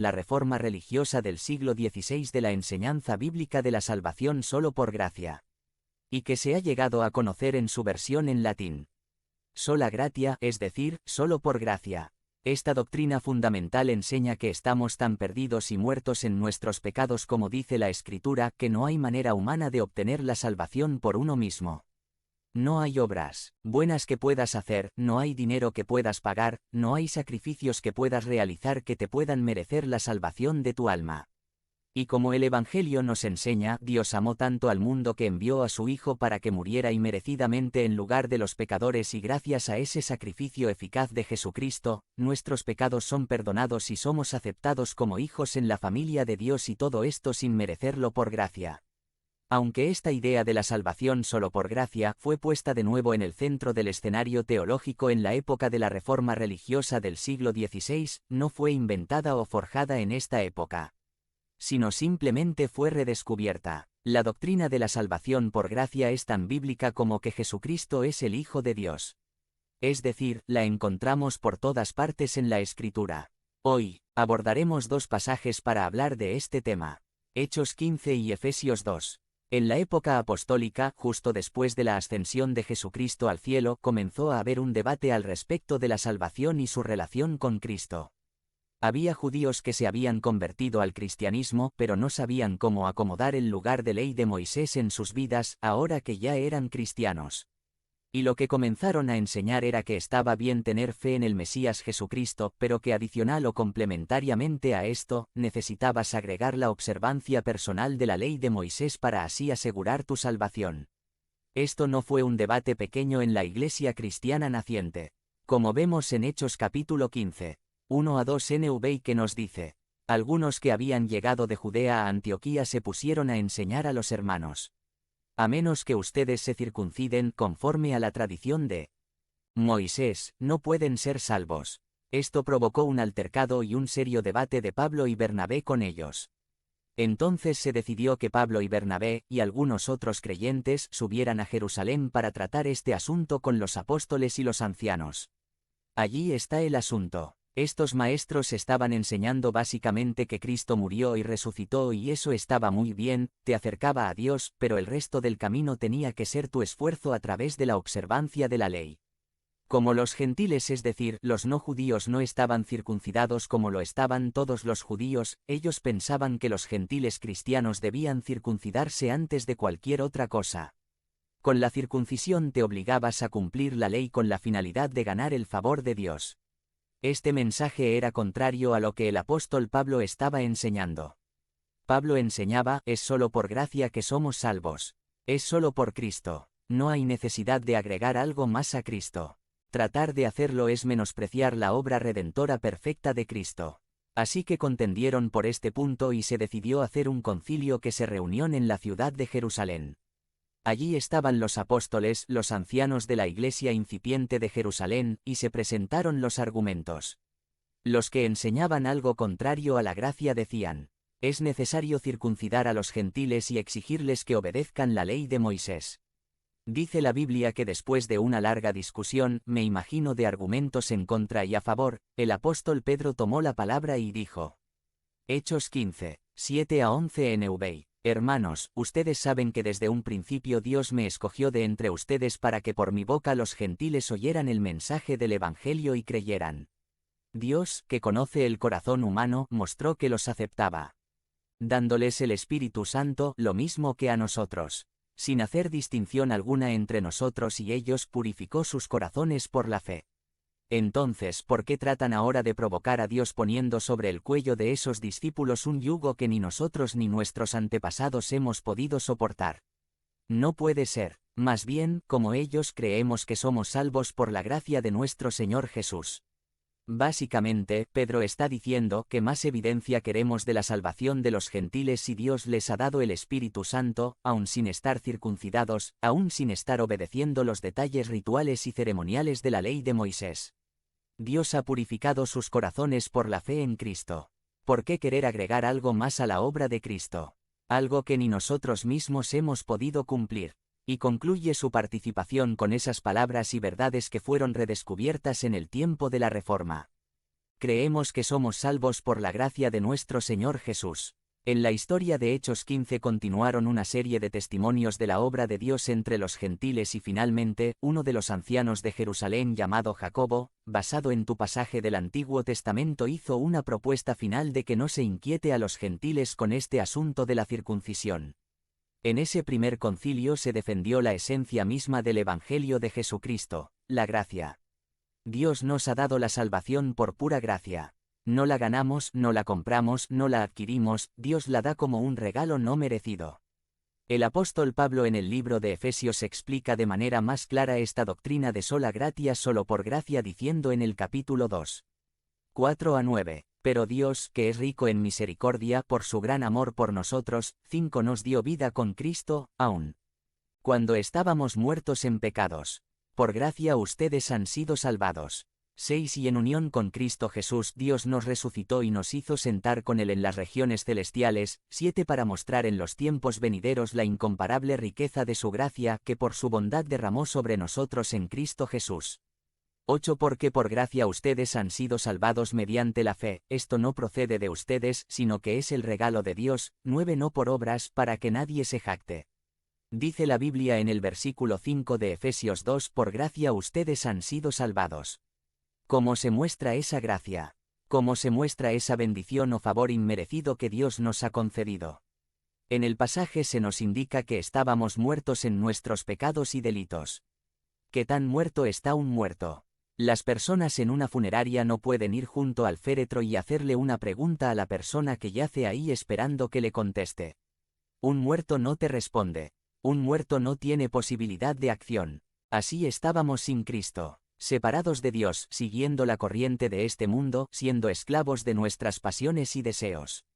la reforma religiosa del siglo XVI de la enseñanza bíblica de la salvación solo por gracia. Y que se ha llegado a conocer en su versión en latín. Sola gratia, es decir, solo por gracia. Esta doctrina fundamental enseña que estamos tan perdidos y muertos en nuestros pecados como dice la Escritura, que no hay manera humana de obtener la salvación por uno mismo. No hay obras buenas que puedas hacer, no hay dinero que puedas pagar, no hay sacrificios que puedas realizar que te puedan merecer la salvación de tu alma. Y como el Evangelio nos enseña, Dios amó tanto al mundo que envió a su Hijo para que muriera inmerecidamente en lugar de los pecadores, y gracias a ese sacrificio eficaz de Jesucristo, nuestros pecados son perdonados y somos aceptados como hijos en la familia de Dios, y todo esto sin merecerlo por gracia. Aunque esta idea de la salvación solo por gracia fue puesta de nuevo en el centro del escenario teológico en la época de la Reforma religiosa del siglo XVI, no fue inventada o forjada en esta época, sino simplemente fue redescubierta. La doctrina de la salvación por gracia es tan bíblica como que Jesucristo es el Hijo de Dios. Es decir, la encontramos por todas partes en la Escritura. Hoy, abordaremos dos pasajes para hablar de este tema. Hechos 15 y Efesios 2. En la época apostólica, justo después de la ascensión de Jesucristo al cielo, comenzó a haber un debate al respecto de la salvación y su relación con Cristo. Había judíos que se habían convertido al cristianismo, pero no sabían cómo acomodar el lugar de ley de Moisés en sus vidas, ahora que ya eran cristianos. Y lo que comenzaron a enseñar era que estaba bien tener fe en el Mesías Jesucristo, pero que adicional o complementariamente a esto, necesitabas agregar la observancia personal de la ley de Moisés para así asegurar tu salvación. Esto no fue un debate pequeño en la iglesia cristiana naciente. Como vemos en Hechos capítulo 15, 1-2 NV, que nos dice: algunos que habían llegado de Judea a Antioquía se pusieron a enseñar a los hermanos: a menos que ustedes se circunciden conforme a la tradición de Moisés, no pueden ser salvos. Esto provocó un altercado y un serio debate de Pablo y Bernabé con ellos. Entonces se decidió que Pablo y Bernabé, y algunos otros creyentes, subieran a Jerusalén para tratar este asunto con los apóstoles y los ancianos. Allí está el asunto. Estos maestros estaban enseñando básicamente que Cristo murió y resucitó, y eso estaba muy bien, te acercaba a Dios, pero el resto del camino tenía que ser tu esfuerzo a través de la observancia de la ley. Como los gentiles, es decir, los no judíos, no estaban circuncidados como lo estaban todos los judíos, ellos pensaban que los gentiles cristianos debían circuncidarse antes de cualquier otra cosa. Con la circuncisión te obligabas a cumplir la ley con la finalidad de ganar el favor de Dios. Este mensaje era contrario a lo que el apóstol Pablo estaba enseñando. Pablo enseñaba: es solo por gracia que somos salvos. Es solo por Cristo. No hay necesidad de agregar algo más a Cristo. Tratar de hacerlo es menospreciar la obra redentora perfecta de Cristo. Así que contendieron por este punto y se decidió hacer un concilio que se reunió en la ciudad de Jerusalén. Allí estaban los apóstoles, los ancianos de la iglesia incipiente de Jerusalén, y se presentaron los argumentos. Los que enseñaban algo contrario a la gracia decían: es necesario circuncidar a los gentiles y exigirles que obedezcan la ley de Moisés. Dice la Biblia que después de una larga discusión, me imagino, de argumentos en contra y a favor, el apóstol Pedro tomó la palabra y dijo. Hechos 15, 7-11 NV. Hermanos, ustedes saben que desde un principio Dios me escogió de entre ustedes para que por mi boca los gentiles oyeran el mensaje del Evangelio y creyeran. Dios, que conoce el corazón humano, mostró que los aceptaba, dándoles el Espíritu Santo, lo mismo que a nosotros. Sin hacer distinción alguna entre nosotros y ellos, purificó sus corazones por la fe. Entonces, ¿por qué tratan ahora de provocar a Dios poniendo sobre el cuello de esos discípulos un yugo que ni nosotros ni nuestros antepasados hemos podido soportar? No puede ser. Más bien, como ellos, creemos que somos salvos por la gracia de nuestro Señor Jesús. Básicamente, Pedro está diciendo que más evidencia queremos de la salvación de los gentiles si Dios les ha dado el Espíritu Santo, aun sin estar circuncidados, aun sin estar obedeciendo los detalles rituales y ceremoniales de la ley de Moisés. Dios ha purificado sus corazones por la fe en Cristo. ¿Por qué querer agregar algo más a la obra de Cristo? Algo que ni nosotros mismos hemos podido cumplir. Y concluye su participación con esas palabras y verdades que fueron redescubiertas en el tiempo de la Reforma. Creemos que somos salvos por la gracia de nuestro Señor Jesús. En la historia de Hechos 15 continuaron una serie de testimonios de la obra de Dios entre los gentiles y finalmente, uno de los ancianos de Jerusalén llamado Jacobo, basado en tu pasaje del Antiguo Testamento, hizo una propuesta final de que no se inquiete a los gentiles con este asunto de la circuncisión. En ese primer concilio se defendió la esencia misma del Evangelio de Jesucristo, la gracia. Dios nos ha dado la salvación por pura gracia. No la ganamos, no la compramos, no la adquirimos, Dios la da como un regalo no merecido. El apóstol Pablo en el libro de Efesios explica de manera más clara esta doctrina de sola gratia solo por gracia diciendo en el capítulo 2. 4-9. Pero Dios, que es rico en misericordia por su gran amor por nosotros, 5 nos dio vida con Cristo, aun cuando estábamos muertos en pecados. Por gracia ustedes han sido salvados. 6 Y en unión con Cristo Jesús Dios nos resucitó y nos hizo sentar con Él en las regiones celestiales. 7 Para mostrar en los tiempos venideros la incomparable riqueza de su gracia que por su bondad derramó sobre nosotros en Cristo Jesús. 8 Porque por gracia ustedes han sido salvados mediante la fe, esto no procede de ustedes, sino que es el regalo de Dios. 9 No por obras para que nadie se jacte. Dice la Biblia en el versículo 5 de Efesios 2: por gracia ustedes han sido salvados. ¿Cómo se muestra esa gracia? ¿Cómo se muestra esa bendición o favor inmerecido que Dios nos ha concedido? En el pasaje se nos indica que estábamos muertos en nuestros pecados y delitos. ¿Qué tan muerto está un muerto? Las personas en una funeraria no pueden ir junto al féretro y hacerle una pregunta a la persona que yace ahí esperando que le conteste. Un muerto no te responde. Un muerto no tiene posibilidad de acción. Así estábamos sin Cristo. Separados de Dios, siguiendo la corriente de este mundo, siendo esclavos de nuestras pasiones y deseos.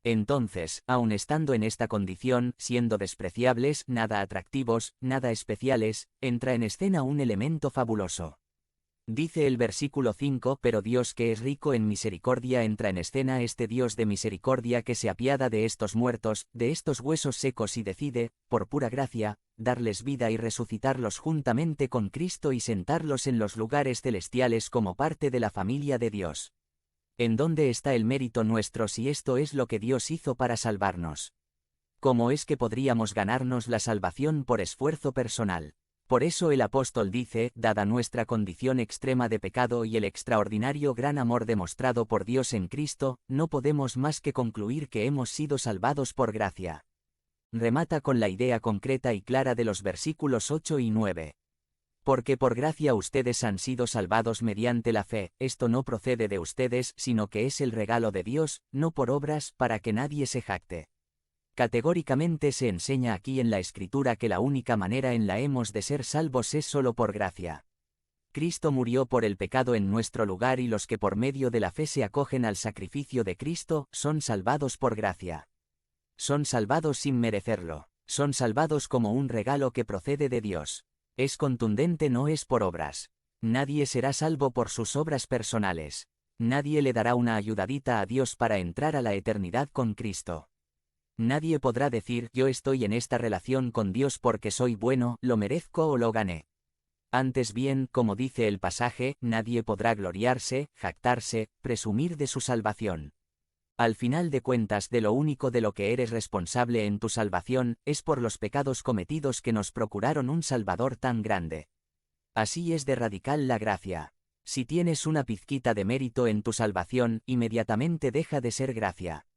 Entonces, aun estando en esta condición, siendo despreciables, nada atractivos, nada especiales, entra en escena un elemento fabuloso. Dice el versículo 5: pero Dios que es rico en misericordia entra en escena, este Dios de misericordia que se apiada de estos muertos, de estos huesos secos y decide, por pura gracia, darles vida y resucitarlos juntamente con Cristo y sentarlos en los lugares celestiales como parte de la familia de Dios. ¿En dónde está el mérito nuestro si esto es lo que Dios hizo para salvarnos? ¿Cómo es que podríamos ganarnos la salvación por esfuerzo personal? Por eso el apóstol dice: dada nuestra condición extrema de pecado y el extraordinario gran amor demostrado por Dios en Cristo, no podemos más que concluir que hemos sido salvados por gracia. Remata con la idea concreta y clara de los versículos 8 y 9. Porque por gracia ustedes han sido salvados mediante la fe, esto no procede de ustedes, sino que es el regalo de Dios, no por obras, para que nadie se jacte. Categóricamente se enseña aquí en la Escritura que la única manera en la hemos de ser salvos es solo por gracia. Cristo murió por el pecado en nuestro lugar y los que por medio de la fe se acogen al sacrificio de Cristo, son salvados por gracia. Son salvados sin merecerlo, son salvados como un regalo que procede de Dios. Es contundente, no es por obras. Nadie será salvo por sus obras personales. Nadie le dará una ayudadita a Dios para entrar a la eternidad con Cristo. Nadie podrá decir: yo estoy en esta relación con Dios porque soy bueno, lo merezco o lo gané. Antes bien, como dice el pasaje, nadie podrá gloriarse, jactarse, presumir de su salvación. Al final de cuentas, de lo único de lo que eres responsable en tu salvación, es por los pecados cometidos que nos procuraron un Salvador tan grande. Así es de radical la gracia. Si tienes una pizquita de mérito en tu salvación, inmediatamente deja de ser gracia.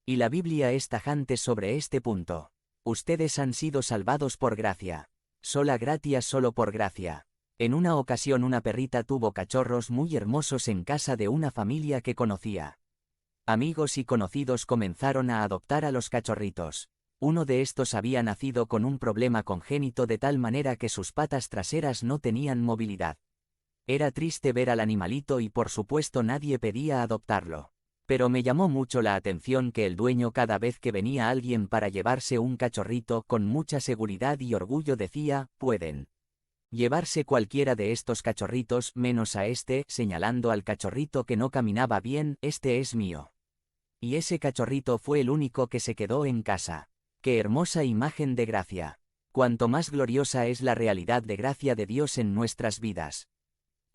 Y la Biblia es tajante sobre este punto. Ustedes han sido salvados por gracia. Sola gratia, solo por gracia. En una ocasión una perrita tuvo cachorros muy hermosos en casa de una familia que conocía. Amigos y conocidos comenzaron a adoptar a los cachorritos. Uno de estos había nacido con un problema congénito de tal manera que sus patas traseras no tenían movilidad. Era triste ver al animalito y por supuesto nadie pedía adoptarlo. Pero me llamó mucho la atención que el dueño, cada vez que venía alguien para llevarse un cachorrito, con mucha seguridad y orgullo decía: pueden llevarse cualquiera de estos cachorritos, menos a este, señalando al cachorrito que no caminaba bien: este es mío. Y ese cachorrito fue el único que se quedó en casa. ¡Qué hermosa imagen de gracia! Cuanto más gloriosa es la realidad de gracia de Dios en nuestras vidas.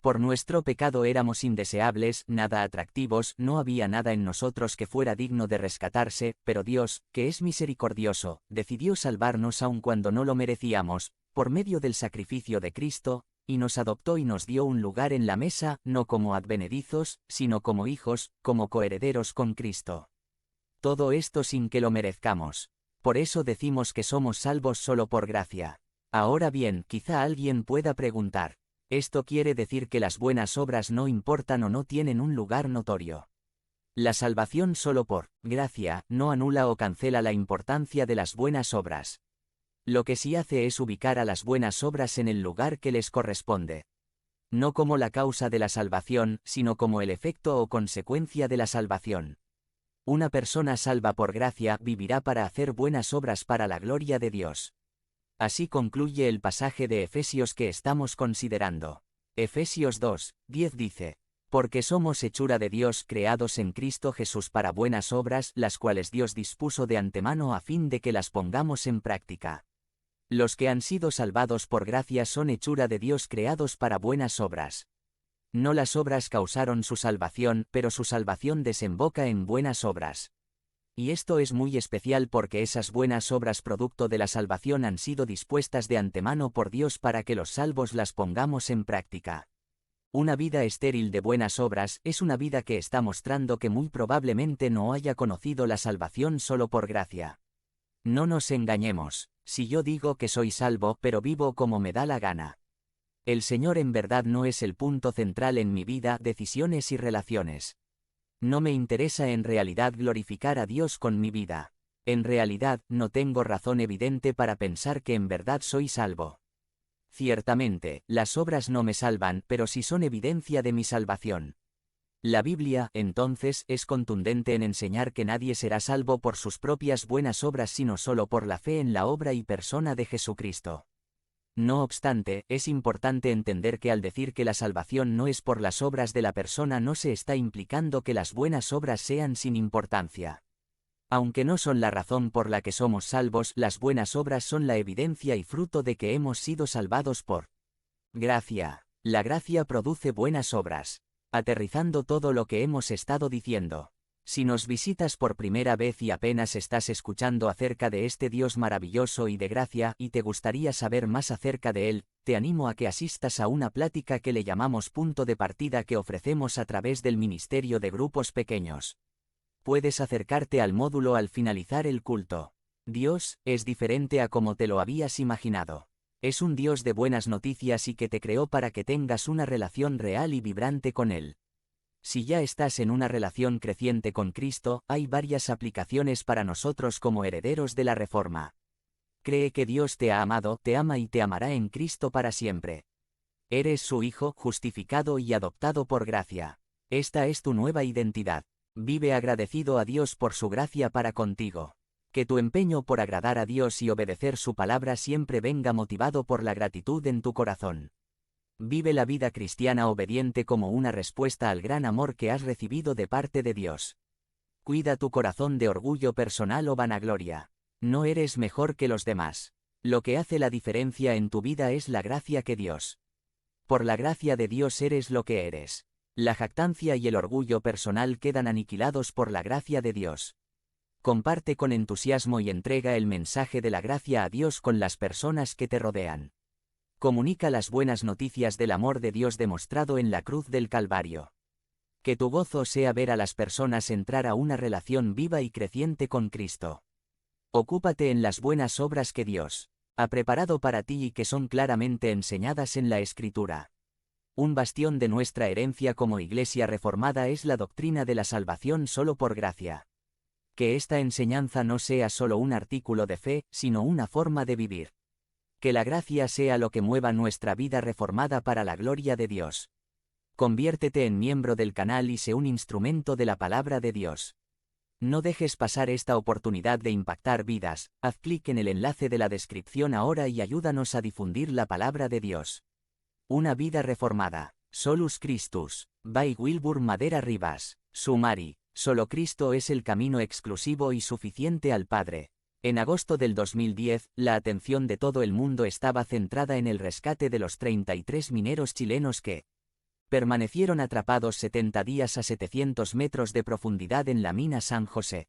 Por nuestro pecado éramos indeseables, nada atractivos, no había nada en nosotros que fuera digno de rescatarse, pero Dios, que es misericordioso, decidió salvarnos aun cuando no lo merecíamos, por medio del sacrificio de Cristo, y nos adoptó y nos dio un lugar en la mesa, no como advenedizos, sino como hijos, como coherederos con Cristo. Todo esto sin que lo merezcamos. Por eso decimos que somos salvos solo por gracia. Ahora bien, quizá alguien pueda preguntar, ¿esto quiere decir que las buenas obras no importan o no tienen un lugar notorio? La salvación solo por gracia no anula o cancela la importancia de las buenas obras. Lo que sí hace es ubicar a las buenas obras en el lugar que les corresponde. No como la causa de la salvación, sino como el efecto o consecuencia de la salvación. Una persona salva por gracia vivirá para hacer buenas obras para la gloria de Dios. Así concluye el pasaje de Efesios que estamos considerando. Efesios 2:10 dice, porque somos hechura de Dios creados en Cristo Jesús para buenas obras, las cuales Dios dispuso de antemano a fin de que las pongamos en práctica. Los que han sido salvados por gracia son hechura de Dios creados para buenas obras. No las obras causaron su salvación, pero su salvación desemboca en buenas obras. Y esto es muy especial porque esas buenas obras producto de la salvación han sido dispuestas de antemano por Dios para que los salvos las pongamos en práctica. Una vida estéril de buenas obras es una vida que está mostrando que muy probablemente no haya conocido la salvación solo por gracia. No nos engañemos, si yo digo que soy salvo pero vivo como me da la gana. El Señor en verdad no es el punto central en mi vida, decisiones y relaciones. No me interesa en realidad glorificar a Dios con mi vida. En realidad, no tengo razón evidente para pensar que en verdad soy salvo. Ciertamente, las obras no me salvan, pero sí son evidencia de mi salvación. La Biblia, entonces, es contundente en enseñar que nadie será salvo por sus propias buenas obras sino solo por la fe en la obra y persona de Jesucristo. No obstante, es importante entender que al decir que la salvación no es por las obras de la persona no se está implicando que las buenas obras sean sin importancia. Aunque no son la razón por la que somos salvos, las buenas obras son la evidencia y fruto de que hemos sido salvados por gracia. La gracia produce buenas obras. Aterrizando todo lo que hemos estado diciendo. Si nos visitas por primera vez y apenas estás escuchando acerca de este Dios maravilloso y de gracia, y te gustaría saber más acerca de Él, te animo a que asistas a una plática que le llamamos Punto de Partida que ofrecemos a través del Ministerio de Grupos Pequeños. Puedes acercarte al módulo al finalizar el culto. Dios es diferente a como te lo habías imaginado. Es un Dios de buenas noticias y que te creó para que tengas una relación real y vibrante con Él. Si ya estás en una relación creciente con Cristo, hay varias aplicaciones para nosotros como herederos de la Reforma. Cree que Dios te ha amado, te ama y te amará en Cristo para siempre. Eres su hijo, justificado y adoptado por gracia. Esta es tu nueva identidad. Vive agradecido a Dios por su gracia para contigo. Que tu empeño por agradar a Dios y obedecer su palabra siempre venga motivado por la gratitud en tu corazón. Vive la vida cristiana obediente como una respuesta al gran amor que has recibido de parte de Dios. Cuida tu corazón de orgullo personal o vanagloria. No eres mejor que los demás. Lo que hace la diferencia en tu vida es la gracia que Dios. Por la gracia de Dios eres lo que eres. La jactancia y el orgullo personal quedan aniquilados por la gracia de Dios. Comparte con entusiasmo y entrega el mensaje de la gracia a Dios con las personas que te rodean. Comunica las buenas noticias del amor de Dios demostrado en la cruz del Calvario. Que tu gozo sea ver a las personas entrar a una relación viva y creciente con Cristo. Ocúpate en las buenas obras que Dios ha preparado para ti y que son claramente enseñadas en la Escritura. Un bastión de nuestra herencia como Iglesia reformada es la doctrina de la salvación solo por gracia. Que esta enseñanza no sea solo un artículo de fe, sino una forma de vivir. Que la gracia sea lo que mueva nuestra vida reformada para la gloria de Dios. Conviértete en miembro del canal y sé un instrumento de la palabra de Dios. No dejes pasar esta oportunidad de impactar vidas. Haz clic en el enlace de la descripción ahora y ayúdanos a difundir la palabra de Dios. Una vida reformada. Solus Christus. By Wilbur Madera Rivas. Sumari. Solo Cristo es el camino exclusivo y suficiente al Padre. En agosto del 2010, la atención de todo el mundo estaba centrada en el rescate de los 33 mineros chilenos que Permanecieron atrapados 70 días a 700 metros de profundidad en la mina San José.